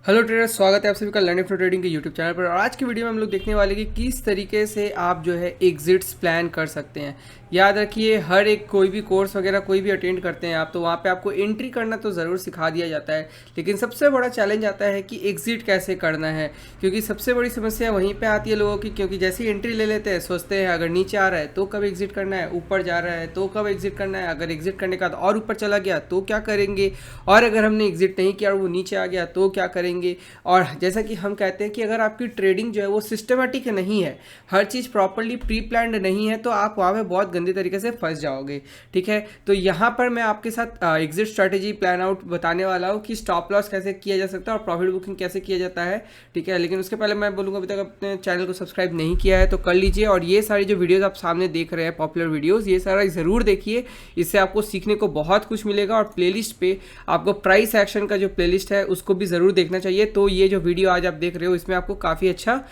Hello traders, स्वागत है आप सभी का लर्निंग फॉर ट्रेडिंग के यूट्यूब चैनल पर। और आज की वीडियो में हम लोग देखने वाले कि किस तरीके से आप जो है एग्जिट्स प्लान कर सकते हैं। याद रखिए, हर एक कोई भी कोर्स वगैरह कोई भी अटेंड करते हैं आप, तो वहाँ पे आपको एंट्री करना तो ज़रूर सिखा दिया जाता है, लेकिन सबसे बड़ा चैलेंज आता है कि एग्जिट कैसे करना है। क्योंकि सबसे बड़ी समस्या वहीं पर आती है लोगों की, क्योंकि जैसे ही एंट्री ले लेते हैं सोचते हैं अगर नीचे आ रहा है तो कब एग्जिट करना है, ऊपर जा रहा है तो कब एग्जिट करना है, अगर एग्जिट करने के बाद और ऊपर चला गया तो क्या करेंगे, और अगर हमने एग्जिट नहीं किया और वो नीचे आ गया तो क्या करेंगे। और जैसा कि हम कहते हैं कि अगर आपकी ट्रेडिंग जो है वो सिस्टमेटिक नहीं है, हर चीज़ प्रॉपरली प्री प्लान्ड नहीं है, तो आप वहाँ पे बहुत गंदे तरीके से फंस जाओगे। ठीक है, तो यहाँ पर मैं आपके साथ एग्जिट स्ट्रैटेजी प्लान आउट बताने वाला हूँ कि स्टॉप लॉस कैसे किया जा सकता है और प्रॉफिट बुकिंग कैसे किया जाता है। ठीक है, लेकिन उसके पहले मैं बोलूँगा, अभी तक अपने चैनल को सब्सक्राइब नहीं किया है तो कर लीजिए, और ये सारी जो वीडियोज़ आप सामने देख रहे हैं पॉपुलर वीडियोज़, ये सारा ज़रूर देखिए। इससे आपको सीखने को बहुत कुछ मिलेगा। और प्लेलिस्ट पे आपको प्राइस एक्शन का जो प्लेलिस्ट है उसको भी ज़रूर देखना चाहिए। तो ये जो वीडियो आज आप देख रहे हो इसमें आपको काफ़ी अच्छा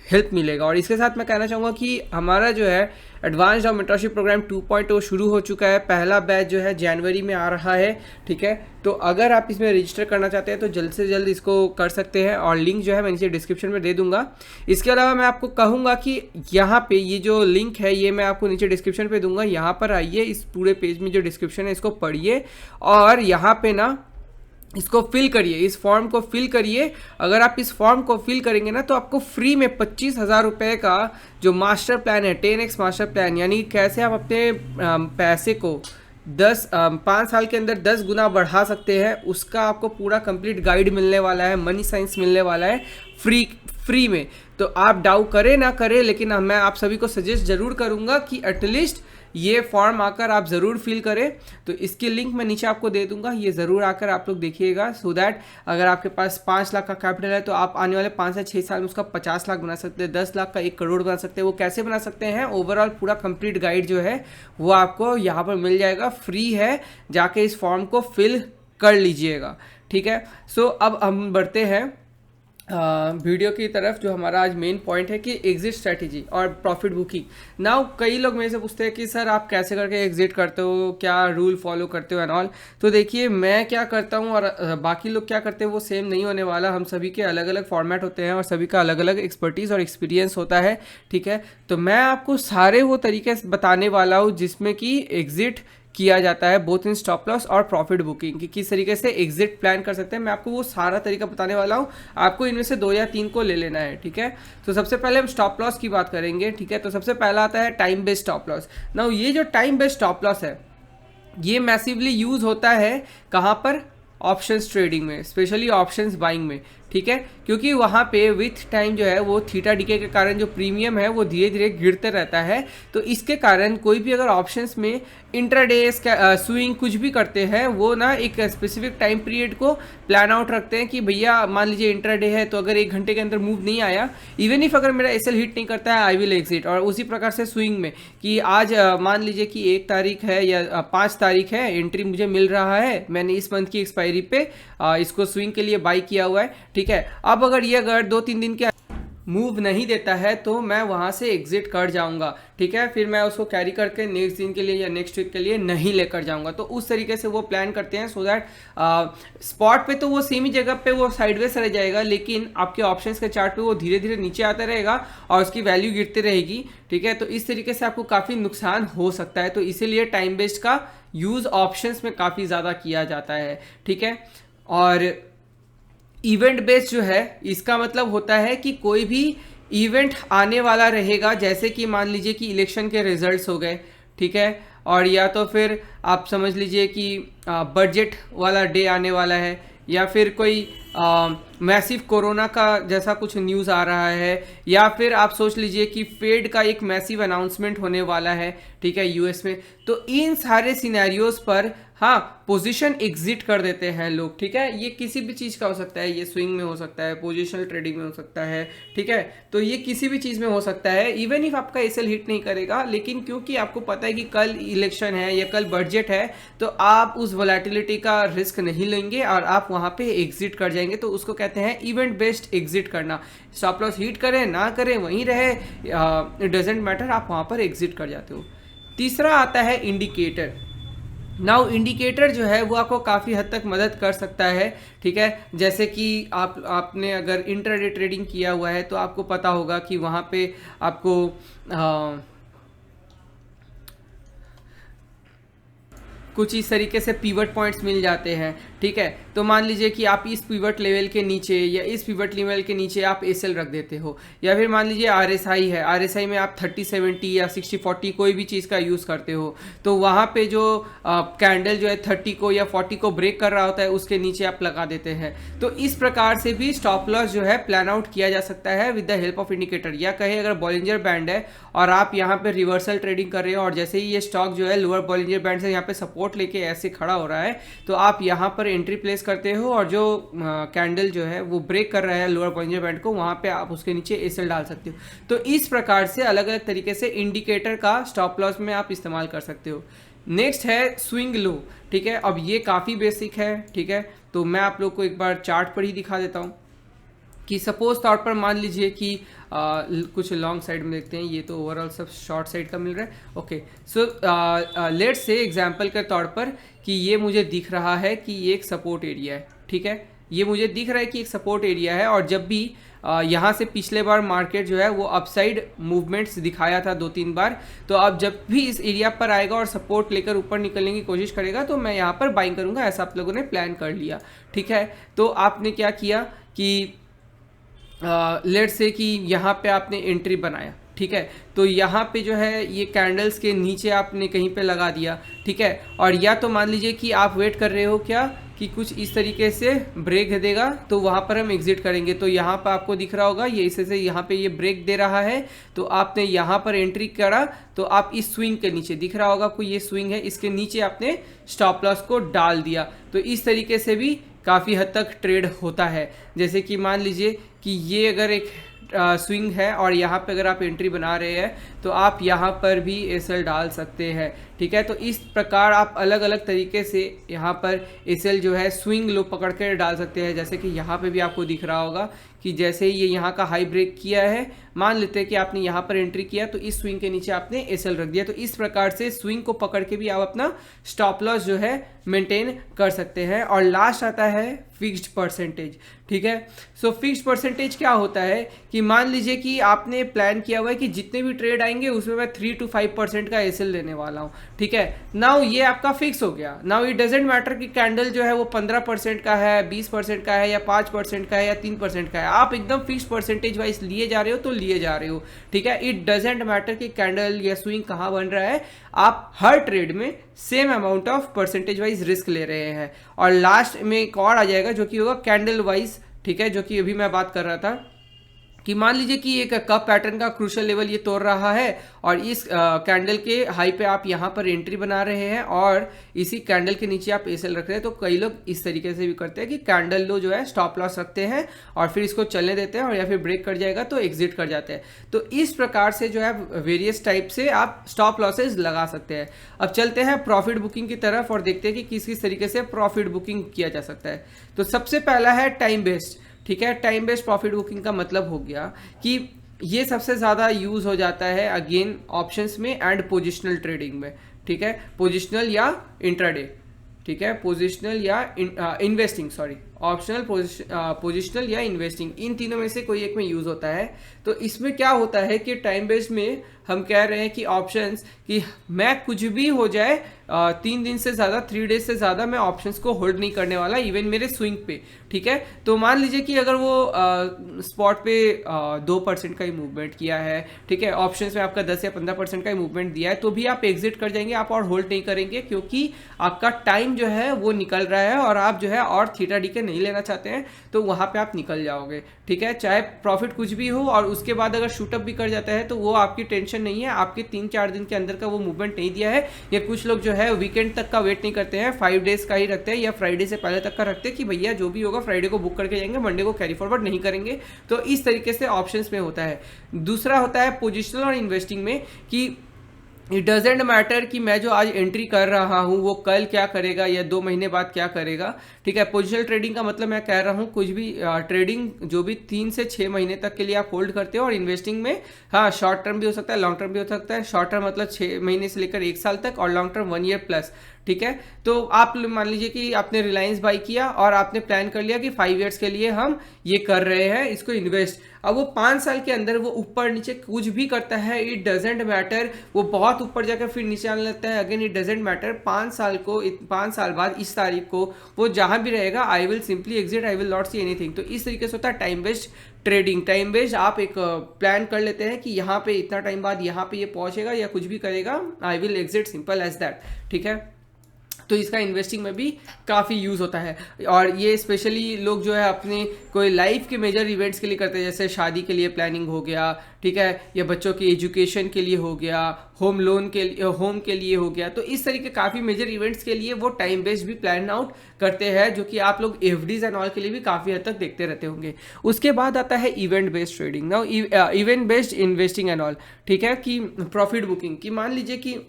हेल्प मिलेगा। और इसके साथ मैं कहना चाहूँगा कि हमारा जो है एडवांस्ड और मेंटरशिप प्रोग्राम 2.0 शुरू हो चुका है। पहला बैच जो है जनवरी में आ रहा है। ठीक है, तो अगर आप इसमें रजिस्टर करना चाहते हैं तो जल्द से जल्द इसको कर सकते हैं, और लिंक जो है मैं नीचे डिस्क्रिप्शन में दे दूंगा। इसके अलावा मैं आपको कहूँगा कि यहाँ पे ये जो लिंक है ये मैं आपको नीचे डिस्क्रिप्शन पे दूंगा। यहाँ पर आइए, इस पूरे पेज में जो डिस्क्रिप्शन है इसको पढ़िए, और यहाँ पे ना इसको फिल करिए, इस फॉर्म को फिल करिए। अगर आप इस फॉर्म को फिल करेंगे ना तो आपको फ्री में 25,000 रुपये का जो मास्टर प्लान है, 10x मास्टर प्लान, यानी कैसे आप अपने पैसे को 5 साल के अंदर 10 गुना बढ़ा सकते हैं, उसका आपको पूरा कंप्लीट गाइड मिलने वाला है, मनी साइंस मिलने वाला है फ्री में। तो आप डाउट करें ना करें, लेकिन मैं आप सभी को सजेस्ट जरूर करूंगा कि एटलीस्ट ये फॉर्म आकर आप ज़रूर फिल करें। तो इसकी लिंक मैं नीचे आपको दे दूंगा, ये ज़रूर आकर आप लोग देखिएगा, सो दैट अगर आपके पास 5 लाख का कैपिटल है तो आप आने वाले 5 से 6 साल में उसका 50 लाख बना सकते हैं, 10 लाख का 1 करोड़ बना सकते हैं। वो कैसे बना सकते हैं, ओवरऑल पूरा कंप्लीट गाइड जो है वो आपको यहाँ पर मिल जाएगा, फ्री है। जाके इस फॉर्म को फिल कर लीजिएगा। ठीक है, सो अब हम बढ़ते हैं वीडियो की तरफ। जो हमारा आज मेन पॉइंट है कि एग्जिट स्ट्रैटेजी और प्रॉफिट बुकिंग। नाउ कई लोग मेरे से पूछते हैं कि सर आप कैसे करके एग्जिट करते हो, क्या रूल फॉलो करते हो एंड ऑल। तो देखिए, मैं क्या करता हूँ और बाकी लोग क्या करते हैं वो सेम नहीं होने वाला। हम सभी के अलग अलग फॉर्मेट होते हैं और सभी का अलग अलग एक्सपर्टीज़ और एक्सपीरियंस होता है। ठीक है, तो मैं आपको सारे वो तरीके बताने वाला हूँ जिसमें कि एग्जिट किया जाता है, बोथ इन स्टॉप लॉस और प्रॉफिट बुकिंग, कि किस तरीके से एग्जिट प्लान कर सकते हैं। मैं आपको वो सारा तरीका बताने वाला हूँ, आपको इनमें से 2 या 3 को ले लेना है। ठीक है, तो सबसे पहले हम स्टॉप लॉस की बात करेंगे। ठीक है, तो सबसे पहला आता है time based stop loss. Now ये जो टाइम बेस्ड स्टॉप लॉस है ये मैसिवली यूज होता है कहाँ पर, ऑप्शंस ट्रेडिंग में, स्पेशली ऑप्शंस बाइंग में। ठीक है, क्योंकि वहाँ पे विथ टाइम जो है वो थीटा डीके के कारण जो प्रीमियम है वो धीरे धीरे गिरते रहता है। तो इसके कारण कोई भी अगर ऑप्शंस में इंट्राडे स्विंग कुछ भी करते हैं, वो ना एक स्पेसिफिक टाइम पीरियड को प्लान आउट रखते हैं कि भैया मान लीजिए इंट्राडे है, तो अगर 1 घंटे के अंदर मूव नहीं आया, इवन इफ अगर मेरा एसएल हिट नहीं करता है, आई विल एग्जिट। और उसी प्रकार से स्विंग में कि आज मान लीजिए कि 1 तारीख है या 5 तारीख है, एंट्री मुझे मिल रहा है, मैंने इस मंथ की एक्सपायरी पे इसको स्विंग के लिए बाई किया हुआ है। ठीक है, अब अगर 2-3 दिन के मूव नहीं देता है तो मैं वहाँ से एग्जिट कर जाऊँगा। ठीक है, फिर मैं उसको कैरी करके नेक्स्ट दिन के लिए या नेक्स्ट वीक के लिए नहीं लेकर जाऊँगा। तो उस तरीके से वो प्लान करते हैं, सो दैट स्पॉट पे तो वो सेम ही जगह पे वो साइडवेज रह जाएगा, लेकिन आपके ऑप्शंस के चार्ट पे वो धीरे धीरे नीचे आता रहेगा और उसकी वैल्यू गिरती रहेगी। ठीक है, तो इस तरीके से आपको काफ़ी नुकसान हो सकता है। तो इसीलिए टाइम बेस्ड का यूज़ ऑप्शंस में काफ़ी ज़्यादा किया जाता है। ठीक है, और इवेंट बेस्ड जो है इसका मतलब होता है कि कोई भी इवेंट आने वाला रहेगा, जैसे कि मान लीजिए कि इलेक्शन के रिजल्ट्स हो गए। ठीक है, और या तो फिर आप समझ लीजिए कि बजट वाला डे आने वाला है, या फिर कोई मैसिव कोरोना का जैसा कुछ न्यूज़ आ रहा है, या फिर आप सोच लीजिए कि फेड का एक मैसिव अनाउंसमेंट होने वाला है। ठीक है, यूएस में। तो इन सारे सिनेरियोज पर हाँ पोजीशन एग्जिट कर देते हैं लोग। ठीक है, ये किसी भी चीज़ का हो सकता है, ये स्विंग में हो सकता है, पोजिशनल ट्रेडिंग में हो सकता है। ठीक है, तो ये किसी भी चीज़ में हो सकता है, इवन इफ आपका एसएल हिट नहीं करेगा, लेकिन क्योंकि आपको पता है कि कल इलेक्शन है या कल बजट है, तो आप उस वोलेटिलिटी का रिस्क नहीं लेंगे और आप वहाँ पे एग्जिट कर जाएंगे। तो उसको कहते हैं इवेंट बेस्ड एग्जिट करना। स्टॉप लॉस हिट करें ना करें, वहीं रहे, इट डजेंट मैटर, आप वहाँ पर एग्जिट कर जाते हो। तीसरा आता है इंडिकेटर। नाउ इंडिकेटर जो है वो आपको काफ़ी हद तक मदद कर सकता है, ठीक है। जैसे कि आपने अगर इंट्राडे ट्रेडिंग किया हुआ है तो आपको पता होगा कि वहाँ पे आपको कुछ इस तरीके से पिवट पॉइंट्स मिल जाते हैं, ठीक है। तो मान लीजिए कि आप इस पिवट लेवल के नीचे या इस पिवट लेवल के नीचे आप एसएल रख देते हो, या फिर मान लीजिए आरएसआई है, आरएसआई में आप 30-70 या 60-40 कोई भी चीज़ का यूज़ करते हो, तो वहाँ पे जो कैंडल जो है 30 को या 40 को ब्रेक कर रहा होता है उसके नीचे आप लगा देते हैं। तो इस प्रकार से भी स्टॉप लॉस जो है प्लान आउट किया जा सकता है with the help of indicator. या कहे अगर बॉलिंजर बैंड है और आप यहाँ पे रिवर्सल ट्रेडिंग कर रहे हो और जैसे ही ये स्टॉक जो है लोअर बॉलिंजर बैंड से यहाँ पे सपोर्ट लेके ऐसे खड़ा हो रहा है, तो आप यहाँ पर एंट्री प्लेस करते हो और जो कैंडल जो है वो ब्रेक कर रहा है लोअर बॉलिंजर बैंड को, वहाँ पे आप उसके नीचे एसएल डाल सकते हो। तो इस प्रकार से अलग अलग तरीके से इंडिकेटर का स्टॉप लॉस में आप इस्तेमाल कर सकते हो। नेक्स्ट है स्विंग लो, ठीक है। अब ये काफ़ी बेसिक है, ठीक है। तो मैं आप लोग को एक बार चार्ट पर ही दिखा देता हूँ कि सपोज तौर पर मान लीजिए कि कुछ लॉन्ग साइड में देखते हैं, ये तो ओवरऑल सब शॉर्ट साइड का मिल रहा है। Okay, so let's say example के तौर पर कि ये मुझे दिख रहा है कि ये एक सपोर्ट एरिया है, ठीक है। ये मुझे दिख रहा है कि एक सपोर्ट एरिया है और जब भी यहाँ से पिछले बार मार्केट जो है वो अपसाइड मूवमेंट्स दिखाया था 2-3 बार, तो अब जब भी इस एरिया पर आएगा और सपोर्ट लेकर ऊपर निकलने की कोशिश करेगा तो मैं यहाँ पर बाइंग करूँगा, ऐसा आप लोगों ने प्लान कर लिया, ठीक है। तो आपने क्या किया कि लेट्स से कि यहाँ पे आपने एंट्री बनाया, ठीक है। तो यहाँ पे जो है ये कैंडल्स के नीचे आपने कहीं पे लगा दिया, ठीक है। और या तो मान लीजिए कि आप वेट कर रहे हो क्या कि कुछ इस तरीके से ब्रेक देगा तो वहाँ पर हम एग्जिट करेंगे। तो यहाँ पर आपको दिख रहा होगा ये इसे से यहाँ पे ये ब्रेक दे रहा है, तो आपने यहाँ पर एंट्री करा, तो आप इस स्विंग के नीचे दिख रहा होगा आपको, ये स्विंग है, इसके नीचे आपने स्टॉप लॉस को डाल दिया। तो इस तरीके से भी काफ़ी हद तक ट्रेड होता है। जैसे कि मान लीजिए कि ये अगर एक स्विंग है और यहाँ पे अगर आप एंट्री बना रहे हैं तो आप यहाँ पर भी एसएल डाल सकते हैं, ठीक है। तो इस प्रकार आप अलग अलग तरीके से यहाँ पर एसएल जो है स्विंग लो पकड़ कर डाल सकते हैं। जैसे कि यहाँ पे भी आपको दिख रहा होगा कि जैसे ही ये यहाँ का हाई ब्रेक किया है, मान लेते हैं कि आपने यहाँ पर एंट्री किया तो इस स्विंग के नीचे आपने एसएल रख दिया। तो इस प्रकार से स्विंग को पकड़ के भी आप अपना स्टॉप लॉस जो है मेंटेन कर सकते हैं। और लास्ट आता है फिक्स्ड परसेंटेज, ठीक है। सो फिक्स्ड परसेंटेज क्या होता है कि मान लीजिए कि आपने प्लान किया हुआ है कि जितने भी ट्रेड आएंगे उसमें मैं 3 to 5% का एसएल लेने वाला हूँ, ठीक है। नाउ ये आपका फिक्स हो गया। नाउ इट डजेंट मैटर कि कैंडल जो है वो 15% का है, 20% का है या 5% का है या 3% का है, आप एकदम फिक्स्ड परसेंटेज वाइज लिए जा रहे हो तो लिए जा रहे हो, ठीक है। इट डजेंट मैटर कि कैंडल या स्विंग कहाँ बन रहा है, आप हर ट्रेड में same amount of percentage wise risk ले रहे हैं। और लास्ट में एक और आ जाएगा जो कि होगा कैंडल वाइज, ठीक है, जो कि अभी मैं बात कर रहा था कि मान लीजिए कि एक कप पैटर्न का क्रूशियल लेवल ये तोड़ रहा है और इस कैंडल के हाई पे आप यहाँ पर एंट्री बना रहे हैं और इसी कैंडल के नीचे आप एसएल रख रहे हैं। तो कई लोग इस तरीके से भी करते हैं कि कैंडल लो जो है स्टॉप लॉस रखते हैं और फिर इसको चलने देते हैं और या फिर ब्रेक कर जाएगा तो एग्जिट कर जाते हैं। तो इस प्रकार से जो है वेरियस टाइप से आप स्टॉप लॉसेज लगा सकते हैं। अब चलते हैं प्रॉफिट बुकिंग की तरफ और देखते हैं कि किस किस तरीके से प्रॉफिट बुकिंग किया जा सकता है। तो सबसे पहला है टाइम बेस्ड, ठीक है। टाइम बेस्ड प्रॉफिट बुकिंग का मतलब हो गया कि ये सबसे ज़्यादा यूज़ हो जाता है अगेन ऑप्शंस में एंड पोजिशनल ट्रेडिंग में, ठीक है। पोजिशनल या इंट्राडे, ठीक है, पोजिशनल या इन्वेस्टिंग, सॉरी, ऑप्शनल, पोजिशनल या इन्वेस्टिंग, इन तीनों में से कोई एक में यूज़ होता है। तो इसमें क्या होता है कि टाइम बेस्ड में हम कह रहे हैं कि ऑप्शंस कि मैं कुछ भी हो जाए 3 दिन से ज़्यादा, 3 डेज से ज़्यादा मैं ऑप्शंस को होल्ड नहीं करने वाला, इवन मेरे स्विंग पे, ठीक है। तो मान लीजिए कि अगर वो स्पॉट पे 2% का ही मूवमेंट किया है, ठीक है, ऑप्शंस में आपका 10 या 15% का ही मूवमेंट दिया है, तो भी आप एग्जिट कर जाएंगे, आप और होल्ड नहीं करेंगे क्योंकि आपका टाइम जो है वो निकल रहा है और आप जो है और थीटा डी के नहीं लेना चाहते हैं, तो वहाँ पे आप निकल जाओगे, ठीक है। चाहे प्रॉफिट कुछ भी हो और उसके बाद अगर शूटअप भी कर जाता है तो वो आपकी टेंशन नहीं है, आपके 3-4 दिन के अंदर का वो मूवमेंट नहीं दिया है। या कुछ लोग जो है वीकेंड तक का वेट नहीं करते हैं, 5 डेज का ही रखते हैं या फ्राइडे से पहले तक का रखते हैं कि भैया जो भी होगा फ्राइडे को बुक करके जाएंगे, मंडे को कैरी फॉरवर्ड नहीं करेंगे। तो इस तरीके से ऑप्शंस में होता है। दूसरा होता है पोजिशनल और इन्वेस्टिंग में कि इट डजेंट मैटर कि मैं जो आज एंट्री कर रहा हूँ वो कल क्या करेगा या 2 महीने बाद क्या करेगा, ठीक है। पोजिशनल ट्रेडिंग का मतलब मैं कह रहा हूँ कुछ भी ट्रेडिंग जो भी 3 से 6 महीने तक के लिए आप होल्ड करते हो। और इन्वेस्टिंग में हाँ शॉर्ट टर्म भी हो सकता है, लॉन्ग टर्म भी हो सकता है। शॉर्ट टर्म मतलब 6 महीने से लेकर 1 साल तक और लॉन्ग टर्म 1 ईयर प्लस, ठीक है। तो आप मान लीजिए कि आपने रिलायंस बाई किया और आपने प्लान कर लिया कि 5 ईयर्स के लिए हम ये कर रहे हैं इसको इन्वेस्ट। अब वो 5 साल के अंदर वो ऊपर नीचे कुछ भी करता है, इट डजेंट मैटर, वो बहुत ऊपर जाकर फिर नीचे आने लगता है, अगेन इट डजेंट मैटर। 5 साल बाद इस तारीख को वो जहां भी रहेगा, I will simply exit, I will not see anything. तो इस तरीके से होता है time waste trading. Time waste आप एक प्लान कर लेते हैं कि यहाँ पे इतना टाइम बाद यहाँ पे ये पहुंचेगा या कुछ भी करेगा, I will exit, simple as that. ठीक है, तो इसका इन्वेस्टिंग में भी काफ़ी यूज़ होता है। और ये स्पेशली लोग जो है अपने कोई लाइफ के मेजर इवेंट्स के लिए करते हैं, जैसे शादी के लिए प्लानिंग हो गया, ठीक है, या बच्चों की एजुकेशन के लिए हो गया, होम लोन के लिए, होम के लिए हो गया। तो इस तरीके काफ़ी मेजर इवेंट्स के लिए वो टाइम बेस्ड भी प्लान आउट करते हैं, जो कि आप लोग एफडीज एंड ऑल के लिए भी काफ़ी हद तक देखते रहते होंगे। उसके बाद आता है event based trading. Now event based investing and all, ठीक है, कि प्रॉफिट बुकिंग की मान लीजिए कि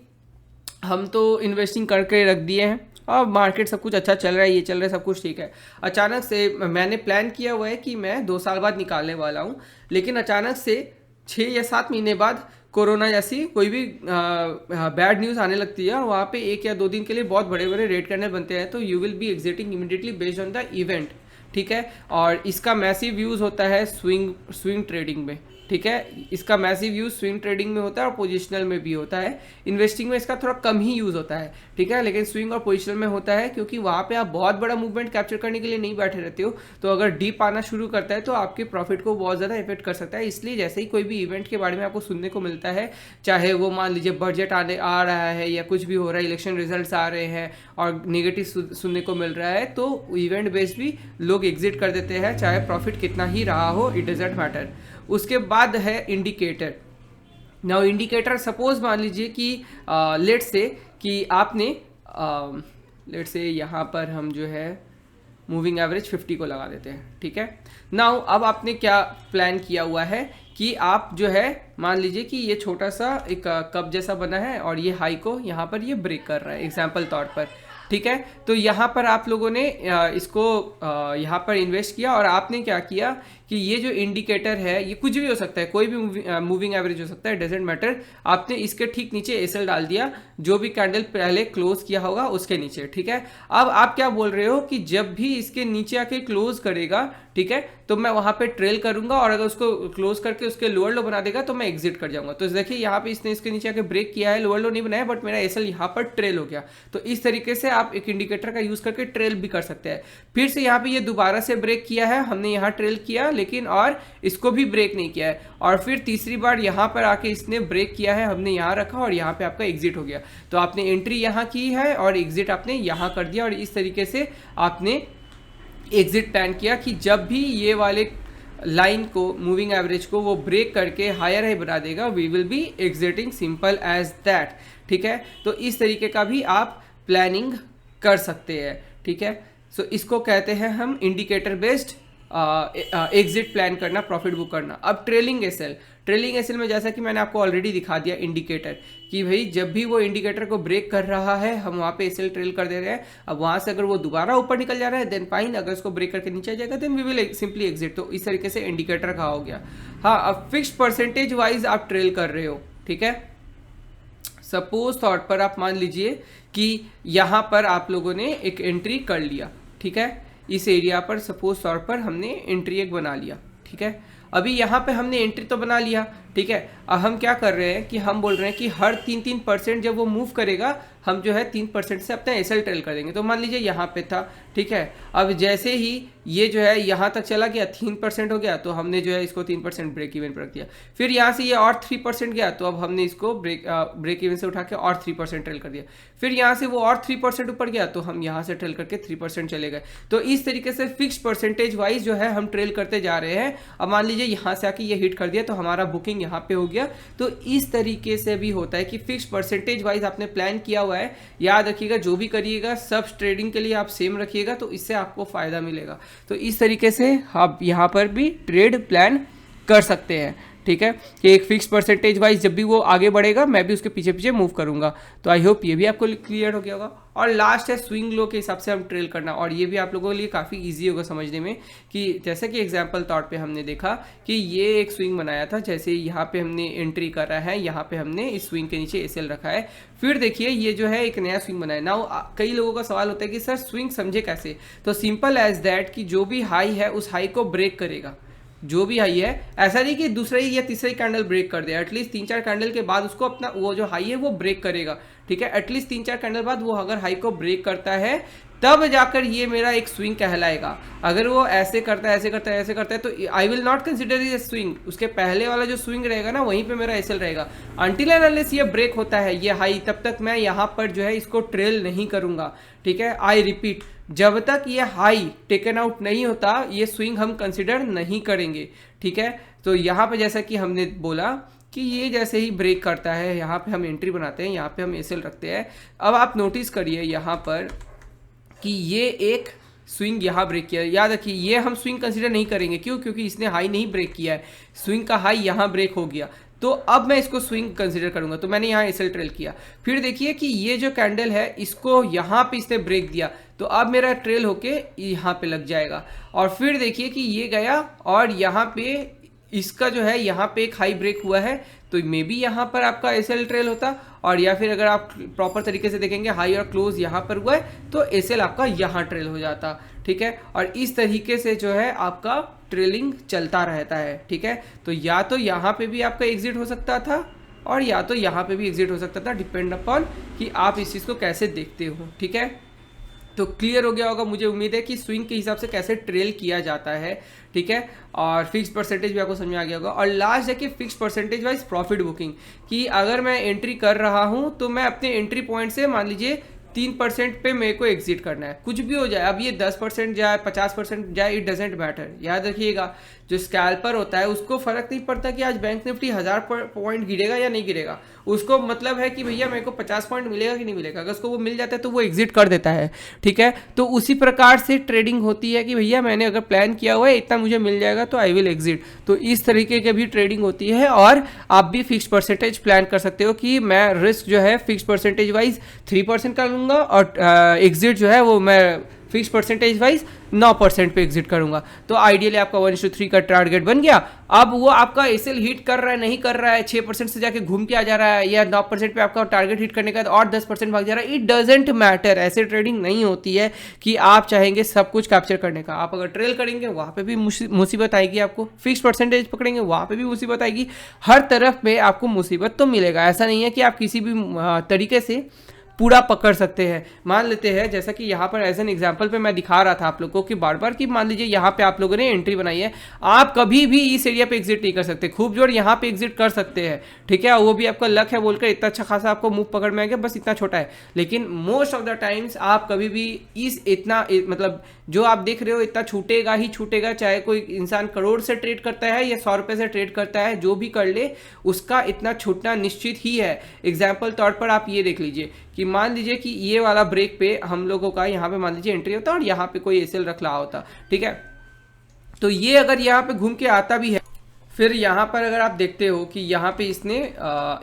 हम तो इन्वेस्टिंग करके रख दिए हैं और मार्केट सब कुछ अच्छा चल रहा है, ये चल रहा है, सब कुछ ठीक है। अचानक से मैंने प्लान किया हुआ है कि मैं 2 साल बाद निकालने वाला हूँ, लेकिन अचानक से 6 या 7 महीने बाद कोरोना जैसी कोई भी बैड न्यूज़ आने लगती है, वहाँ पे 1 या 2 दिन के लिए बहुत बड़े बड़े रेट करने बनते हैं, तो you will be exiting immediately based on the event. ठीक है, और इसका मैसिव यूज़ होता है स्विंग ट्रेडिंग में। ठीक है, इसका मैसिव यूज़ स्विंग ट्रेडिंग में होता है और पोजिशनल में भी होता है। इन्वेस्टिंग में इसका थोड़ा कम ही यूज़ होता है, ठीक है, लेकिन स्विंग और पोजिशनल में होता है, क्योंकि वहाँ पे आप बहुत बड़ा मूवमेंट कैप्चर करने के लिए नहीं बैठे रहते हो। तो अगर डीप आना शुरू करता है तो आपके प्रॉफिट को बहुत ज़्यादा इफेक्ट कर सकता है। इसलिए जैसे ही कोई भी इवेंट के बारे में आपको सुनने को मिलता है, चाहे वो मान लीजिए बजट आ रहा है या कुछ भी हो रहा है, इलेक्शन रिजल्ट आ रहे हैं और नेगेटिव सुनने को मिल रहा है, तो इवेंट बेस्ड भी लोग एग्जिट कर देते हैं, चाहे प्रॉफिट कितना ही रहा हो, इट डजेंट मैटर। उसके बाद है इंडिकेटर। नाउ इंडिकेटर, सपोज मान लीजिए कि लेट से कि आपने लेट से यहाँ पर हम जो है मूविंग एवरेज 50 को लगा देते हैं। ठीक है, नाउ अब आपने क्या प्लान किया हुआ है कि आप जो है मान लीजिए कि ये छोटा सा एक कप जैसा बना है और ये हाई को यहाँ पर ये ब्रेक कर रहा है, एग्जाम्पल तौर पर। ठीक है, तो यहाँ पर आप लोगों ने इसको यहाँ पर इन्वेस्ट किया और आपने क्या किया कि ये जो इंडिकेटर है, ये कुछ भी हो सकता है, कोई भी मूविंग एवरेज हो सकता है, डजेंट मैटर। आपने इसके ठीक नीचे एसएल डाल दिया, जो भी कैंडल पहले क्लोज किया होगा उसके नीचे। ठीक है, अब आप क्या बोल रहे हो कि जब भी इसके नीचे आके क्लोज करेगा, ठीक है, तो मैं वहां पे ट्रेल करूंगा और अगर उसको क्लोज करके उसके लोअर लो बना देगा तो मैं एग्जिट कर जाऊंगा। तो देखिए यहाँ पे इसने इसके नीचे आके ब्रेक किया है, लोअर लो नहीं बनाया, बट मेरा एसएल यहाँ पर ट्रेल हो गया। तो इस तरीके से आप एक इंडिकेटर का यूज करके ट्रेल भी कर सकते हैं। फिर से यहाँ पे ये दोबारा से ब्रेक किया है, हमने यहाँ ट्रेल किया लेकिन और इसको भी ब्रेक नहीं किया है, और फिर तीसरी बार यहाँ पर आके इसने ब्रेक किया है, हमने यहाँ रखा और यहाँ पे आपका एग्जिट हो गया। तो आपने एंट्री यहाँ की है और एग्जिट आपने यहाँ कर दिया, और इस तरीके से आपने एग्जिट प्लान किया कि जब भी ये वाले लाइन को, मूविंग एवरेज को वो ब्रेक करके हायर हाई बना देगा, we will be exiting, simple as that. ठीक है, तो इस तरीके का भी आप प्लानिंग कर सकते हैं। ठीक है, सो इसको कहते हैं हम इंडिकेटर बेस्ड एग्जिट प्लान करना, प्रॉफिट बुक करना। अब ट्रेलिंग एसएल में जैसा कि मैंने आपको ऑलरेडी दिखा दिया इंडिकेटर, कि भाई जब भी वो इंडिकेटर को ब्रेक कर रहा है हम वहाँ पे एसएल ट्रेल कर दे रहे हैं। अब वहाँ से अगर वो दोबारा ऊपर निकल जा रहा है देन फाइन, अगर उसको ब्रेक करके नीचे आ जाएगा then we will simply exit. तो इस तरीके से इंडिकेटर का हो गया। हाँ, अब फिक्स परसेंटेज वाइज आप ट्रेल कर रहे हो। ठीक है, सपोज थॉट पर आप मान लीजिए कि यहाँ पर आप लोगों ने एक एंट्री कर लिया। ठीक है, इस एरिया पर सपोज तौर पर हमने एंट्री एक बना लिया। ठीक है, अभी यहाँ पे हमने एंट्री तो बना लिया। ठीक है, अब हम क्या कर रहे हैं कि हम बोल रहे हैं कि हर 3% जब वो मूव करेगा हम जो है 3% से अपना एसएल ट्रेल कर देंगे। तो मान लीजिए यहाँ पे था, ठीक है, अब जैसे ही ये जो है यहाँ तक चला गया 3% हो गया, तो हमने जो है इसको 3% ब्रेक इवन पर रख दिया। फिर यहाँ से ये और 3% गया, तो अब हमने इसको ब्रेक इवन से उठा के और 3% ट्रेल कर दिया। फिर यहाँ से वो और 3% ऊपर गया, तो हम यहाँ से ट्रेल करके 3% चले गए। तो इस तरीके से फिक्स परसेंटेज वाइज जो है हम ट्रेल करते जा रहे हैं। अब मान लीजिए यहाँ से आके ये हिट कर दिया तो हमारा बुकिंग यहाँ पे हो गया। तो इस तरीके से भी होता है कि फिक्स परसेंटेज वाइज आपने प्लान किया हुआ है। याद रखिएगा, जो भी करिएगा सब ट्रेडिंग के लिए आप सेम रखिएगा, तो इससे आपको फायदा मिलेगा। तो इस तरीके से आप यहाँ पर भी ट्रेड प्लान कर सकते हैं। ठीक है, कि एक फिक्स परसेंटेज वाइज जब भी वो आगे बढ़ेगा मैं भी उसके पीछे पीछे मूव करूंगा। तो आई होप ये भी आपको क्लियर हो गया होगा। और लास्ट है स्विंग लो के हिसाब से हम ट्रेल करना, और ये भी आप लोगों के लिए काफ़ी ईजी होगा समझने में, कि जैसे कि एग्जाम्पल तौर पे हमने देखा कि ये एक स्विंग बनाया था, जैसे यहाँ पे हमने एंट्री करा है, यहाँ पे हमने इस स्विंग के नीचे एसएल रखा है। फिर देखिए ये जो है एक नया स्विंग बनाया। नाउ कई लोगों का सवाल होता है कि सर स्विंग समझे कैसे, तो सिंपल एज दैट कि जो भी हाई है उस हाई को ब्रेक करेगा। जो भी हाई है, ऐसा नहीं कि दूसरा ही या तीसरा ही कैंडल ब्रेक कर दे, एटलीस्ट 3-4 कैंडल के बाद उसको अपना वो जो हाई है वो ब्रेक करेगा। ठीक है, एटलीस्ट 3-4 कैंडल बाद वो अगर हाई को ब्रेक करता है तब जाकर ये मेरा एक स्विंग कहलाएगा। अगर वो ऐसे करता है, ऐसे करता है, ऐसे करता है, तो आई will not consider is a swing. उसके पहले वाला जो स्विंग रहेगा ना वहीं पे मेरा एसएल रहेगा। अनटिल एंड अनलेस ये ब्रेक होता है ये हाई, तब तक मैं यहाँ पर जो है इसको ट्रेल नहीं करूंगा। ठीक है, आई रिपीट, जब तक ये हाई टेकन आउट नहीं होता ये स्विंग हम कंसिडर नहीं करेंगे। ठीक है, तो यहाँ पे जैसा कि हमने बोला कि ये जैसे ही ब्रेक करता है यहाँ पे हम एंट्री बनाते हैं, यहाँ पे हम एसएल रखते हैं। अब आप नोटिस करिए यहाँ पर कि ये एक स्विंग यहाँ ब्रेक किया। याद रखिए ये हम स्विंग कंसीडर नहीं करेंगे, क्यों? क्योंकि इसने हाई नहीं ब्रेक किया है, स्विंग का हाई यहाँ ब्रेक हो गया, तो अब मैं इसको स्विंग कंसीडर करूंगा। तो मैंने यहाँ एसएल ट्रेल किया। फिर देखिए कि ये जो कैंडल है इसको यहाँ पे इसने ब्रेक दिया, तो अब मेरा ट्रेल होके यहाँ पे लग जाएगा। और फिर देखिए कि ये गया और यहाँ पे इसका जो है यहाँ पे एक हाई ब्रेक हुआ है, तो मे बी यहाँ पर आपका एसएल ट्रेल होता, और या फिर अगर आप प्रॉपर तरीके से देखेंगे हाई और क्लोज यहाँ पर हुआ है तो एसएल आपका यहाँ ट्रेल हो जाता। ठीक है, और इस तरीके से जो है आपका ट्रेलिंग चलता रहता है। ठीक है, तो या तो यहाँ पे भी आपका एग्जिट हो सकता था और या तो यहाँ पे भी एग्जिट हो सकता था, डिपेंड अपॉन कि आप इस चीज़ को कैसे देखते हो। ठीक है, तो क्लियर हो गया होगा मुझे उम्मीद है कि स्विंग के हिसाब से कैसे ट्रेल किया जाता है। ठीक है, और फिक्स परसेंटेज भी आपको समझ में आ गया होगा। और लास्ट है कि fix percentage wise profit booking, कि अगर मैं एंट्री कर रहा हूं तो मैं अपने एंट्री पॉइंट से मान लीजिए 3% पे मेरे को एग्जिट करना है, कुछ भी हो जाए। अब ये 10% जाए 50% जाए, इट डजेंट मैटर। याद रखिएगा जो स्कैल्पर होता है उसको फर्क नहीं पड़ता कि आज बैंक निफ्टी 1000 पॉइंट गिरेगा या नहीं गिरेगा, उसको मतलब है कि भैया मेरे को 50 पॉइंट मिलेगा कि नहीं मिलेगा। अगर उसको वो मिल जाता है तो वो एग्जिट कर देता है। ठीक है, तो उसी प्रकार से ट्रेडिंग होती है कि भैया मैंने अगर प्लान किया हुआ है इतना मुझे मिल जाएगा तो आई विल एग्जिट। तो इस तरीके की भी ट्रेडिंग होती है, और आप भी फिक्स परसेंटेज प्लान कर सकते हो कि मैं रिस्क जो है फिक्स परसेंटेज वाइज 3% कर लूँगा और एग्जिट जो है वो मैं फिक्स परसेंटेज वाइज 9% पे एग्जिट करूंगा। तो आइडियली आपका 1:3 का टारगेट बन गया। अब वो आपका एसएल हिट कर रहा है नहीं कर रहा है, 6% से जाके घूम के आ जा रहा है, या 9% पे आपका टारगेट हिट करने का और 10% भाग जा रहा है, इट डजेंट मैटर। ऐसे ट्रेडिंग नहीं होती है कि आप चाहेंगे सब कुछ कैप्चर करने का। आप अगर ट्रेल करेंगे वहां पे भी मुसीबत आएगी, आपको फिक्स परसेंटेज पकड़ेंगे वहां पे भी मुसीबत आएगी, हर तरफ में आपको मुसीबत तो मिलेगा। ऐसा नहीं है कि आप किसी भी तरीके से पूरा पकड़ सकते हैं। मान लेते हैं जैसा कि यहाँ पर एज एन एग्जांपल पे मैं दिखा रहा था आप लोगों को कि बार बार कि मान लीजिए यहाँ पे आप लोगों ने एंट्री बनाई है, आप कभी भी इस एरिया पे एग्जिट नहीं कर सकते, खूब जोर यहाँ पे एग्जिट कर सकते हैं। ठीक है, वो भी आपका लक है बोलकर इतना अच्छा खासा आपको मूव पकड़ में आ गया, बस इतना छोटा है। लेकिन मोस्ट ऑफ द टाइम्स आप कभी भी इस मतलब जो आप देख रहे हो इतना छूटेगा ही छूटेगा, चाहे कोई इंसान करोड़ से ट्रेड करता है या 100 रुपये से ट्रेड करता है, जो भी कर ले उसका इतना छूटना निश्चित ही है। एग्जाम्पल तौर पर आप ये देख लीजिए कि मान लीजिए कि ये वाला ब्रेक पे हम लोगों का यहाँ पे मान लीजिए एंट्री होता और यहाँ पे कोई एसएल रख रहा होता। ठीक है, तो ये अगर यहाँ पे घूम के आता भी है, फिर यहाँ पर अगर आप देखते हो कि यहाँ पे इसने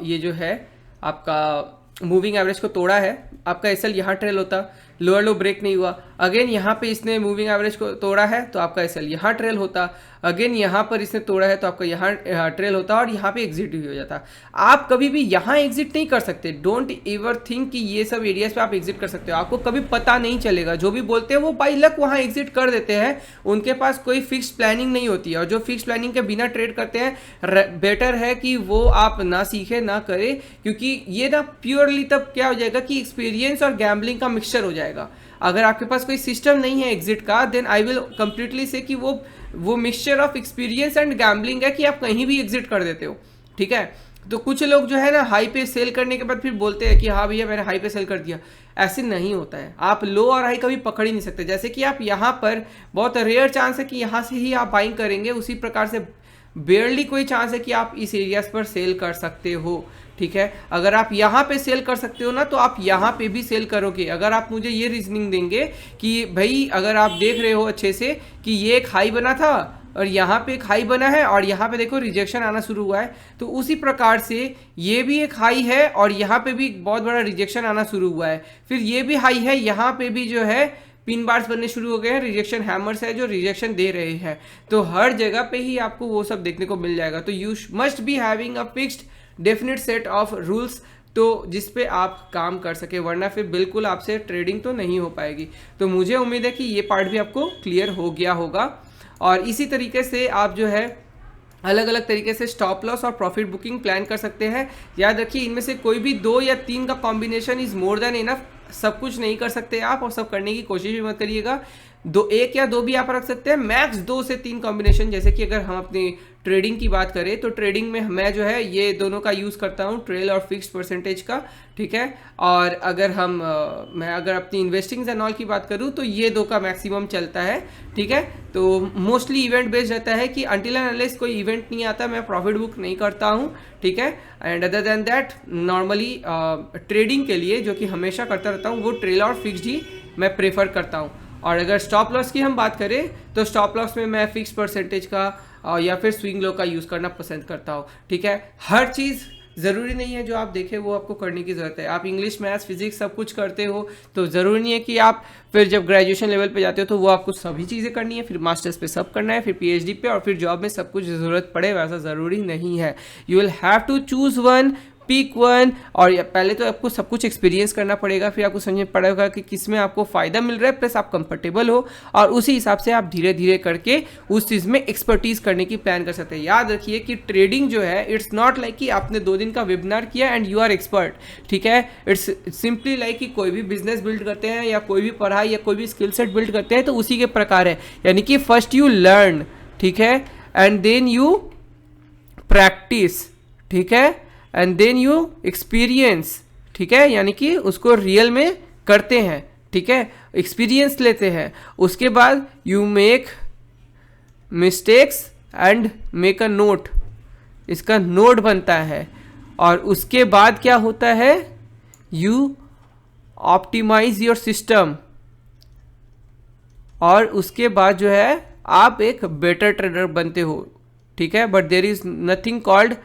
ये जो है आपका मूविंग एवरेज को तोड़ा है, आपका एसएल यहाँ ट्रेल होता, लोअर लो ब्रेक नहीं हुआ। अगेन यहाँ पे इसने मूविंग एवरेज को तोड़ा है तो आपका एसएल यहाँ ट्रेल होता, अगेन यहाँ पर इसने तोड़ा है तो आपका यहाँ ट्रेल होता और यहाँ पे एग्जिट भी हो जाता। आप कभी भी यहाँ एग्जिट नहीं कर सकते। डोंट एवर थिंक कि ये सब एरियाज पे आप एग्जिट कर सकते हो, आपको कभी पता नहीं चलेगा। जो भी बोलते हैं वो बाई लक वहाँ एग्जिट कर देते हैं, उनके पास कोई फिक्स प्लानिंग नहीं होती है। और जो फिक्स प्लानिंग के बिना ट्रेड करते हैं, बेटर है कि वो आप ना सीखे ना करें, क्योंकि ये ना प्योरली तब क्या हो जाएगा कि एक्सपीरियंस और गैम्बलिंग का मिक्सचर हो जाएगा। अगर आपके पास कोई सिस्टम नहीं है एग्जिट का, देन आई विल कंप्लीटली से कि वो mixture of experience and gambling है कि आप कहीं भी एग्जिट कर देते हो। ठीक है, तो कुछ लोग जो है ना हाई पे सेल करने के बाद फिर बोलते हैं कि हाँ भैया मैंने हाई पे सेल कर दिया। ऐसे नहीं होता है, आप लो और हाई कभी पकड़ ही नहीं सकते। जैसे कि आप यहाँ पर बहुत रेयर चांस है कि यहाँ से ही आप बाइंग करेंगे, उसी प्रकार से बेयरली कोई चांस है कि आप इस एरियाज पर सेल कर सकते हो। ठीक है, अगर आप यहाँ पे सेल कर सकते हो ना तो आप यहाँ पे भी सेल करोगे। अगर आप मुझे ये रीजनिंग देंगे कि भाई अगर आप देख रहे हो अच्छे से कि ये एक हाई बना था और यहाँ पे एक हाई बना है और यहाँ पे देखो रिजेक्शन आना शुरू हुआ है। तो उसी प्रकार से ये भी एक हाई है और यहाँ पे भी बहुत बड़ा रिजेक्शन आना शुरू हुआ है। फिर ये भी हाई है, यहाँ पे भी जो है पिन बार्स बनने शुरू हो गए हैं, रिजेक्शन हैमर्स है जो रिजेक्शन दे रहे हैं। तो हर जगह पे ही आपको वो सब देखने को मिल जाएगा। तो you must be having a fixed definite set of rules, तो जिस पे आप काम कर सके, वरना फिर बिल्कुल आपसे ट्रेडिंग तो नहीं हो पाएगी। तो मुझे उम्मीद है कि ये पार्ट भी आपको क्लियर हो गया होगा। और इसी तरीके से आप जो है अलग अलग तरीके से स्टॉप लॉस और प्रॉफिट बुकिंग प्लान कर सकते हैं। याद रखिए इनमें से कोई भी 2 या 3 का combination is more than enough. सब कुछ नहीं कर सकते आप और सब करने की कोशिश भी मत करिएगा। 1 या 2 भी आप रख सकते हैं, मैक्स 2 से 3 कॉम्बिनेशन। जैसे कि अगर हम अपनी ट्रेडिंग की बात करें तो ट्रेडिंग में मैं जो है ये दोनों का यूज़ करता हूँ, ट्रेल और फिक्स्ड परसेंटेज का, ठीक है। और अगर मैं अगर अपनी इन्वेस्टिंग्स एंड ऑल की बात करूँ तो ये 2 का मैक्सिमम चलता है, ठीक है। तो मोस्टली इवेंट बेस्ड रहता है कि अंटिल एंड अनलेस कोई इवेंट नहीं आता मैं प्रॉफिट बुक नहीं करता हूँ, ठीक है। And other than that normally trading के लिए जो कि हमेशा करता रहता हूँ वो ट्रेल और फिक्स्ड ही मैं प्रेफर करता हूँ। और अगर स्टॉप लॉस की हम बात करें तो स्टॉप लॉस में मैं फिक्स परसेंटेज का या फिर स्विंग लो का यूज़ करना पसंद करता हूँ, ठीक है। हर चीज़ ज़रूरी नहीं है जो आप देखें वो आपको करने की ज़रूरत है। आप इंग्लिश मैथ्स फिजिक्स सब कुछ करते हो तो ज़रूरी नहीं है कि आप फिर जब ग्रेजुएशन लेवल पे जाते हो तो वो आपको सभी चीज़ें करनी है, फिर मास्टर्स पे सब करना है, फिर पीएचडी पे और फिर जॉब में सब कुछ ज़रूरत पड़े, वैसा ज़रूरी नहीं है। You will have to choose one, pick one. और पहले तो आपको सब कुछ एक्सपीरियंस करना पड़ेगा, फिर आपको समझ में पड़ेगा कि किस में आपको फ़ायदा मिल रहा है प्लस आप कंफर्टेबल हो, और उसी हिसाब से आप धीरे धीरे करके उस चीज़ में एक्सपर्टीज़ करने की प्लान कर सकते हैं। याद रखिए कि ट्रेडिंग जो है इट्स नॉट लाइक कि आपने 2 दिन का वेबिनार किया एंड यू आर एक्सपर्ट, ठीक है। इट्स सिंपली लाइक कि कोई भी बिजनेस बिल्ड करते हैं या कोई भी पढ़ाई या कोई भी स्किल सेट बिल्ड करते हैं तो उसी के प्रकार है। यानी कि फर्स्ट यू लर्न, ठीक है, एंड देन यू प्रैक्टिस, ठीक है, एंड देन यू एक्सपीरियंस, ठीक है, यानी कि उसको रियल में करते हैं, ठीक है, एक्सपीरियंस लेते हैं। उसके बाद you make mistakes and make a note, इसका नोट बनता है। और उसके बाद क्या होता है, यू ऑप्टिमाइज योर सिस्टम, और उसके बाद जो है आप एक बेटर ट्रेडर बनते हो, ठीक है। But there is nothing called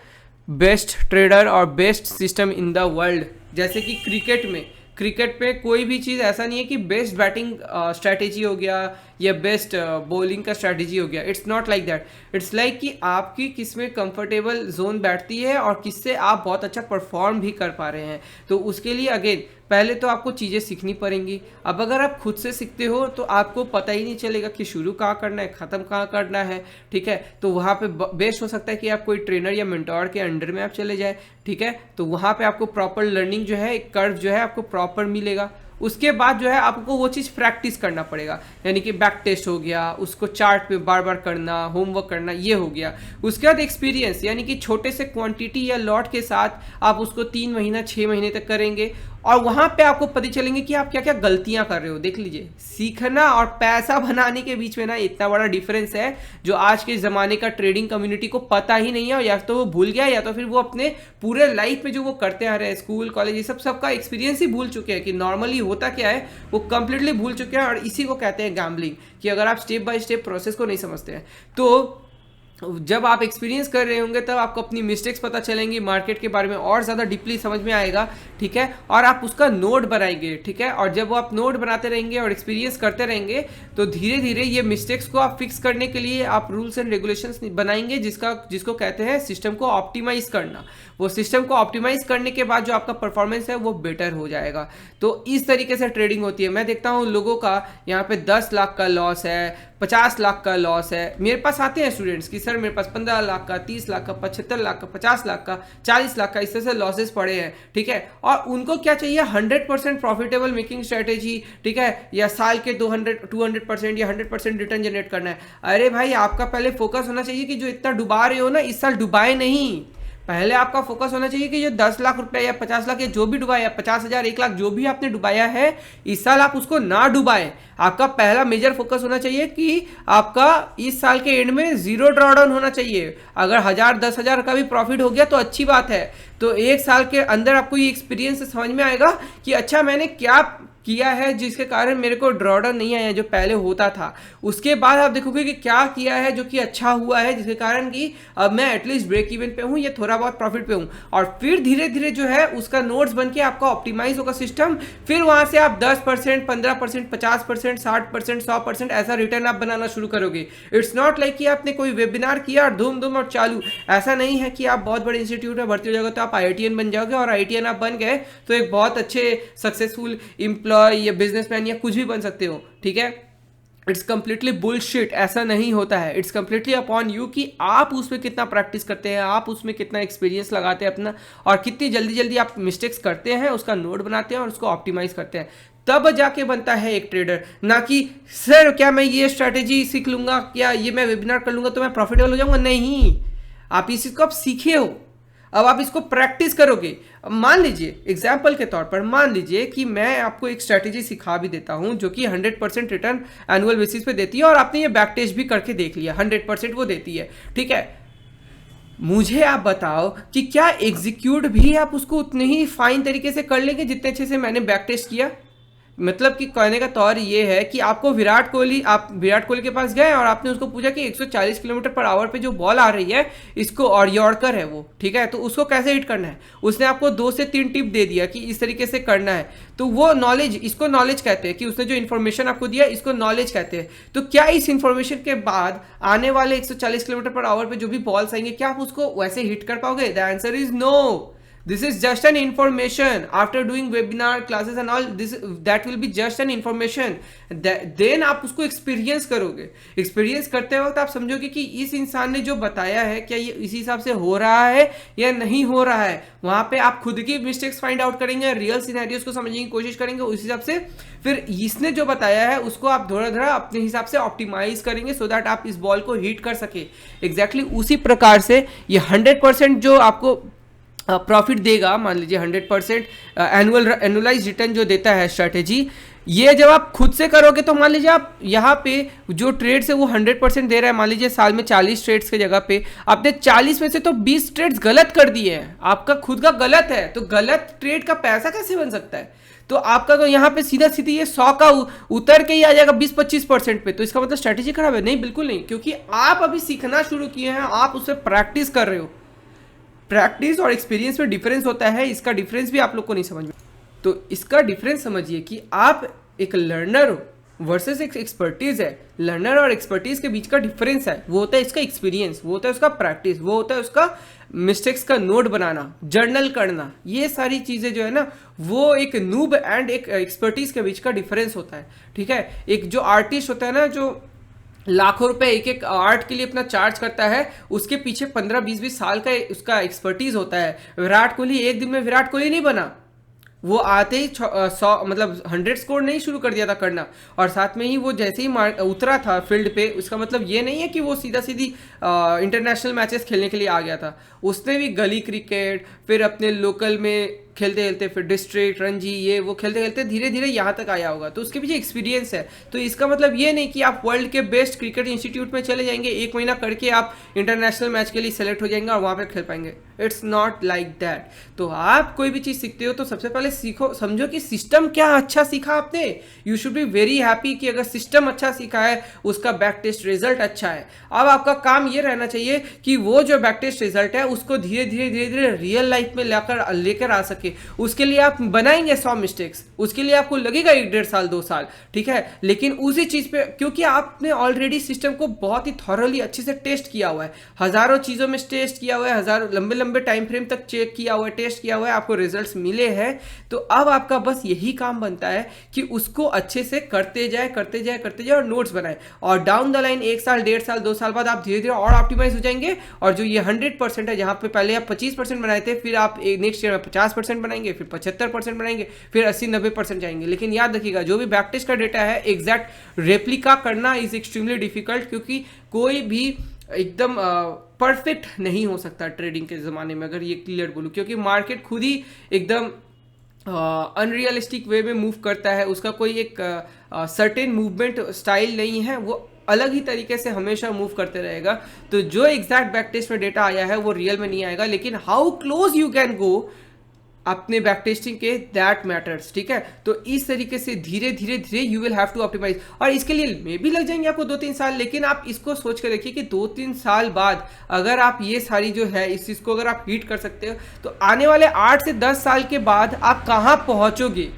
best trader और best system in the world. जैसे कि क्रिकेट में कोई भी चीज़ ऐसा नहीं है कि बेस्ट बैटिंग स्ट्रैटेजी हो गया या बेस्ट बॉलिंग का स्ट्रैटेजी हो गया। It's not like that. It's like कि आपकी किस में कंफर्टेबल जोन बैठती है और किससे आप बहुत अच्छा परफॉर्म भी कर पा रहे हैं। तो उसके लिए अगेन पहले तो आपको चीज़ें सीखनी पड़ेंगी। अब अगर आप खुद से सीखते हो तो आपको पता ही नहीं चलेगा कि शुरू कहाँ करना है, ख़त्म कहाँ करना है, ठीक है। तो वहाँ पे बेस्ट हो सकता है कि आप कोई ट्रेनर या मेंटोर के अंडर में आप चले जाए, ठीक है। तो वहाँ पे आपको प्रॉपर लर्निंग जो है, एक कर्व जो है आपको प्रॉपर मिलेगा। उसके बाद जो है आपको वो चीज़ प्रैक्टिस करना पड़ेगा, यानी कि बैक टेस्ट हो गया, उसको चार्ट पे बार बार करना, होमवर्क करना, ये हो गया। उसके बाद एक्सपीरियंस, यानी कि छोटे से क्वांटिटी या लॉट के साथ आप उसको 3 महीना 6 महीने तक करेंगे और वहाँ पे आपको पता चलेंगे कि आप क्या क्या गलतियाँ कर रहे हो। देख लीजिए, सीखना और पैसा बनाने के बीच में ना इतना बड़ा डिफरेंस है जो आज के ज़माने का ट्रेडिंग कम्युनिटी को पता ही नहीं है, और या तो वो भूल गया या तो फिर वो अपने पूरे लाइफ में जो वो करते आ रहे हैं, स्कूल कॉलेज ये सबका एक्सपीरियंस ही भूल चुके हैं कि नॉर्मली होता क्या है, वो कंप्लीटली भूल चुके हैं। और इसी को कहते हैं गैम्बलिंग, कि अगर आप स्टेप बाय स्टेप प्रोसेस को नहीं समझते हैं तो जब आप एक्सपीरियंस कर रहे होंगे तब आपको अपनी मिस्टेक्स पता चलेंगी, मार्केट के बारे में और ज़्यादा डीपली समझ में आएगा, ठीक है। और आप उसका नोट बनाएंगे, ठीक है। और जब वो आप नोट बनाते रहेंगे और एक्सपीरियंस करते रहेंगे तो धीरे धीरे ये मिस्टेक्स को आप फिक्स करने के लिए आप रूल्स एंड रेगुलेशंस बनाएंगे, जिसको कहते हैं सिस्टम को ऑप्टिमाइज करना। वो सिस्टम को ऑप्टिमाइज करने के बाद जो आपका परफॉर्मेंस है वो बेटर हो जाएगा। तो इस तरीके से ट्रेडिंग होती है। मैं देखता हूँ लोगों का यहाँ पे 10 लाख का लॉस है, 50 लाख का लॉस है। मेरे पास आते हैं स्टूडेंट्स कि सर मेरे पास 15 लाख का, 30 लाख का, 75 लाख का, 50 लाख का, 40 लाख का, इस तरह से लॉसेस पड़े हैं, ठीक है। और उनको क्या चाहिए, 100% प्रॉफिटेबल मेकिंग स्ट्रेटेजी, ठीक है, या साल के 200% या 100% रिटर्न जनरेट करना है। अरे भाई, आपका पहले फोकस होना चाहिए कि जो इतना डुबा रहे हो ना, इस साल डुबाए नहीं। पहले आपका फोकस होना चाहिए कि ये 10 लाख रुपए या 50 लाख या जो भी डुबाया, 50,000, 1 लाख जो भी आपने डुबाया है, इस साल आप उसको ना डुबाएं। आपका पहला मेजर फोकस होना चाहिए कि आपका इस साल के एंड में 0 ड्रॉडाउन होना चाहिए। अगर 1000, 10,000 का भी प्रॉफिट हो गया तो अच्छी बात है। तो 1 साल के अंदर आपको ये एक्सपीरियंस समझ में आएगा कि अच्छा मैंने क्या किया है जिसके कारण मेरे को ड्रॉडाउन नहीं आया जो पहले होता था। उसके बाद आप देखोगे कि क्या किया है जो कि अच्छा हुआ है, जिसके कारण कि अब मैं एटलीस्ट ब्रेक इवन पे हूँ या थोड़ा बहुत प्रॉफिट पे हूँ। और फिर धीरे धीरे जो है उसका नोट्स बन के आपका ऑप्टिमाइज होगा सिस्टम, फिर वहां से आप 10%, 15%, 50%, 60%, 100% ऐसा रिटर्न आप बनाना शुरू करोगे। इट्स नॉट लाइक कि आपने कोई वेबिनार किया और धूम धूम और चालू, ऐसा नहीं है कि आप बहुत बड़े इंस्टीट्यूट में भर्ती हो जाओगे तो आप IITian बन जाओगे, और IITian आप बन गए तो एक बहुत अच्छे सक्सेसफुल एम्प्लॉय या बिजनेसमैन या कुछ भी बन सकते हो। ठीक है, इट्स कंप्लीटली बुलशिट, ऐसा नहीं होता है। इट्स कंप्लीटली अपॉन यू कि आप उसमें कितना प्रैक्टिस करते हैं, आप उसमें कितना एक्सपीरियंस लगाते हैं अपना, और कितनी जल्दी जल्दी आप मिस्टेक्स करते हैं, उसका नोट बनाते हैं और उसको ऑप्टिमाइज करते हैं, तब जाके बनता है एक ट्रेडर। ना कि सर क्या मैं ये स्ट्रैटेजी सीख लूंगा, क्या ये मैं वेबिनार कर लूंगा तो मैं प्रॉफिटेबल हो जाऊंगा। नहीं, आप इस चीज को आप सीखे हो, अब आप इसको प्रैक्टिस करोगे। मान लीजिए एग्जाम्पल के तौर पर, मान लीजिए कि मैं आपको एक स्ट्रैटेजी सिखा भी देता हूं जो कि 100% रिटर्न एनुअल बेसिस पे देती है, और आपने ये बैक टेस्ट भी करके देख लिया, 100% वो देती है। ठीक है, मुझे आप बताओ कि क्या एग्जीक्यूट भी आप उसको उतने ही फाइन तरीके से कर लेंगे जितने अच्छे से मैंने बैक टेस्ट किया। मतलब कि कहने का तौर ये है कि आपको आप विराट कोहली के पास गए और आपने उसको पूछा कि 140 किलोमीटर पर आवर पे जो बॉल आ रही है इसको, और यॉर्कर है वो, ठीक है, तो उसको कैसे हिट करना है, उसने आपको 2 से 3 टिप दे दिया कि इस तरीके से करना है। तो वो नॉलेज, इसको नॉलेज कहते हैं कि उसने जो इन्फॉर्मेशन आपको दिया इसको नॉलेज कहते हैं। तो क्या इस इन्फॉर्मेशन के बाद आने वाले 140 किलोमीटर पर आवर पे जो भी बॉल्स आएंगे क्या आप उसको वैसे हिट कर पाओगे? The answer is no. This is just an information. After doing webinar classes and all this, that will be just an information. Then आप उसको एक्सपीरियंस करोगे। एक्सपीरियंस करते वक्त आप समझोगे कि इस इंसान ने जो बताया है क्या ये इसी हिसाब से हो रहा है या नहीं हो रहा है। वहां पे आप खुद की मिस्टेक्स फाइंड आउट करेंगे, रियल सिनेरियोस को समझने की कोशिश करेंगे उस हिसाब से, फिर इसने जो बताया है उसको आप थोड़ा थोड़ा अपने हिसाब से ऑप्टिमाइज करेंगे सो दैट आप इस बॉल को हिट कर सके। एग्जैक्टली उसी प्रकार से ये 100% जो आपको प्रॉफिट देगा, मान लीजिए 100% एनुअलाइज रिटर्न जो देता है स्ट्रैटेजी, ये जब आप खुद से करोगे तो मान लीजिए आप यहाँ पे जो ट्रेड्स है वो 100% दे रहा है। मान लीजिए साल में 40 ट्रेड्स की जगह पे आपने 40 में से तो 20 ट्रेड्स गलत कर दिए हैं, आपका खुद का गलत है, तो गलत ट्रेड का पैसा कैसे बन सकता है? तो आपका तो यहाँ पे सीधा सीधी ये 100 का उतर के ही आ जाएगा 20-25% पे, तो इसका मतलब स्ट्रैटेजी खराब है? नहीं, बिल्कुल नहीं, क्योंकि आप अभी सीखना शुरू किए हैं, आप उससे प्रैक्टिस कर रहे हो। प्रैक्टिस और एक्सपीरियंस में डिफरेंस होता है, इसका डिफरेंस भी आप लोग को नहीं समझ में। तो इसका डिफरेंस समझिए कि आप एक लर्नर हो वर्सेस एक एक्सपर्टीज है। लर्नर और एक्सपर्टीज के बीच का डिफरेंस है, वो होता है इसका एक्सपीरियंस, वो होता है उसका प्रैक्टिस, वो होता है उसका मिस्टेक्स का नोट बनाना, जर्नल करना। ये सारी चीजें जो है ना, वो एक नूब एंड एक एक्सपर्टीज के बीच का डिफरेंस होता है। ठीक है, एक जो आर्टिस्ट होता है ना, जो लाखों रुपए एक एक आर्ट के लिए अपना चार्ज करता है, उसके पीछे 15-20 साल का उसका एक्सपर्टीज होता है। विराट कोहली एक दिन में विराट कोहली नहीं बना, वो आते ही 100 मतलब 100 स्कोर नहीं शुरू कर दिया था करना, और साथ में ही वो जैसे ही उतरा था फील्ड पे, उसका मतलब ये नहीं है कि वो सीधा सीधी इंटरनेशनल मैचेस खेलने के लिए आ गया था। उसने भी गली क्रिकेट, फिर अपने लोकल में खेलते खेलते, फिर डिस्ट्रिक्ट रणजी, ये वो खेलते खेलते धीरे धीरे यहाँ तक आया होगा, तो उसके पीछे एक्सपीरियंस है। तो इसका मतलब ये नहीं कि आप वर्ल्ड के बेस्ट क्रिकेट इंस्टीट्यूट में चले जाएंगे, 1 महीना करके आप इंटरनेशनल मैच के लिए सेलेक्ट हो जाएंगे और वहाँ पर खेल पाएंगे। It's not like that. तो आप कोई भी चीज़ सीखते हो तो सबसे पहले सीखो, समझो कि सिस्टम क्या अच्छा सीखा आपने। You should be very happy कि अगर सिस्टम अच्छा सीखा है, उसका बैक टेस्ट रिजल्ट अच्छा है। अब आपका काम ये रहना चाहिए कि वो जो बैक टेस्ट रिजल्ट है उसको धीरे धीरे रियल लाइफ में लेकर आ सके। उसके लिए आप बनाएंगे 100 मिस्टेक्स, उसके लिए आपको लगेगा 1-1.5 साल 2 साल, ठीक है, लेकिन उसी चीज पे, क्योंकि आपने ऑलरेडी सिस्टम को बहुत ही थॉरली अच्छे से टेस्ट किया हुआ है, हजारों चीजों में टेस्ट किया हुआ है, हजारों लंबे टाइम फ्रेम तक चेक किया हुआ है, टेस्ट किया हुआ है, आपको रिजल्ट्स मिले हैं। तो अब आपका बस यही काम बनता है कि उसको अच्छे से करते जाए और नोट्स बनाए, और डाउन द लाइन 1 साल 1.5 साल 2 साल बाद आप धीरे धीरे और ऑप्टिमाइज हो जाएंगे। और जो ये 100% है, जहां पे पहले आप 25% बनाए थे, फिर आप नेक्स्ट ईयर में 50% बनाएंगे, फिर 75% बनाएंगे, फिर 80-90% जाएंगे। लेकिन याद रखिएगा, जो भी बैक टेस्ट का डेटा है एग्जैक्ट रेप्लिका करना इज एक्सट्रीमली डिफिकल्ट, क्योंकि कोई भी एकदम परफेक्ट नहीं हो सकता ट्रेडिंग के ज़माने में, अगर ये क्लियर बोलूँ, क्योंकि मार्केट खुद ही एकदम अनरियलिस्टिक वे में मूव करता है। उसका कोई एक सर्टेन मूवमेंट स्टाइल नहीं है, वो अलग ही तरीके से हमेशा मूव करते रहेगा। तो जो एग्जैक्ट बैक टेस्ट में डेटा आया है वो रियल में नहीं आएगा, लेकिन how close you can go, अपने बैक टेस्टिंग के, दैट मैटर्स, ठीक है। तो इस तरीके से धीरे धीरे धीरे you will have to optimize, और इसके लिए मे भी लग जाएंगे आपको 2-3 साल, लेकिन आप इसको सोच कर देखिए कि 2-3 साल बाद अगर आप ये सारी जो है इस चीज़ को अगर आप हीट कर सकते हो तो आने वाले 8 से 10 साल के बाद आप कहाँ पहुँचोगे।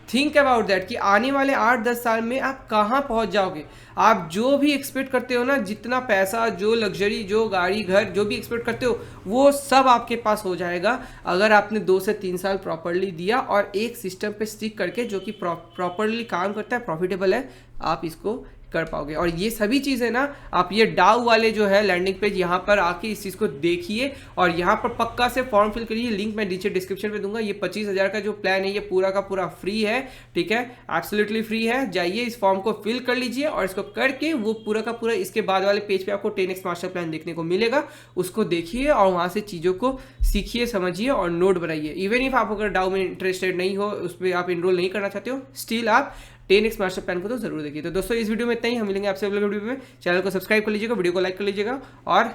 थिंक अबाउट दैट कि आने वाले 8-10 साल में आप कहाँ पहुँच जाओगे। आप जो भी एक्सपेक्ट करते हो ना, जितना पैसा, जो लग्जरी, जो गाड़ी, घर, जो भी एक्सपेक्ट करते हो वो सब आपके पास हो जाएगा अगर आपने 2 से 3 साल प्रॉपरली दिया और एक सिस्टम पे स्टिक करके जो कि प्रॉपरली काम करता है, प्रॉफिटेबल है, आप इसको कर पाओगे। और ये सभी चीज़ें ना आप ये डाउ वाले जो है लैंडिंग पेज यहाँ पर आके इस चीज़ को देखिए और यहाँ पर पक्का से फॉर्म फिल करिए। लिंक मैं नीचे डिस्क्रिप्शन पे दूंगा। ये 25,000 का जो प्लान है ये पूरा का पूरा फ्री है, ठीक है, एब्सोल्युटली फ्री है। जाइए इस फॉर्म को फिल कर लीजिए और इसको करके वो पूरा का पूरा इसके बाद वाले पेज पे आपको 10x मास्टर प्लान देखने को मिलेगा। उसको देखिए और वहाँ से चीज़ों को सीखिए, समझिए और नोट बनाइए। इवन इफ आप अगर डाउ में इंटरेस्टेड नहीं हो, उस पर आप इनरोल नहीं करना चाहते हो, स्टिल आप 10x मास्टर प्लान को तो जरूर देखिए। तो दोस्तों इस वीडियो में इतना ही, हम मिलेंगे आपसे अगले वीडियो में। चैनल को सब्सक्राइब कर लीजिएगा, वीडियो को लाइक कर लीजिएगा और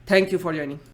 थैंक यू फॉर ज्वाइनिंग।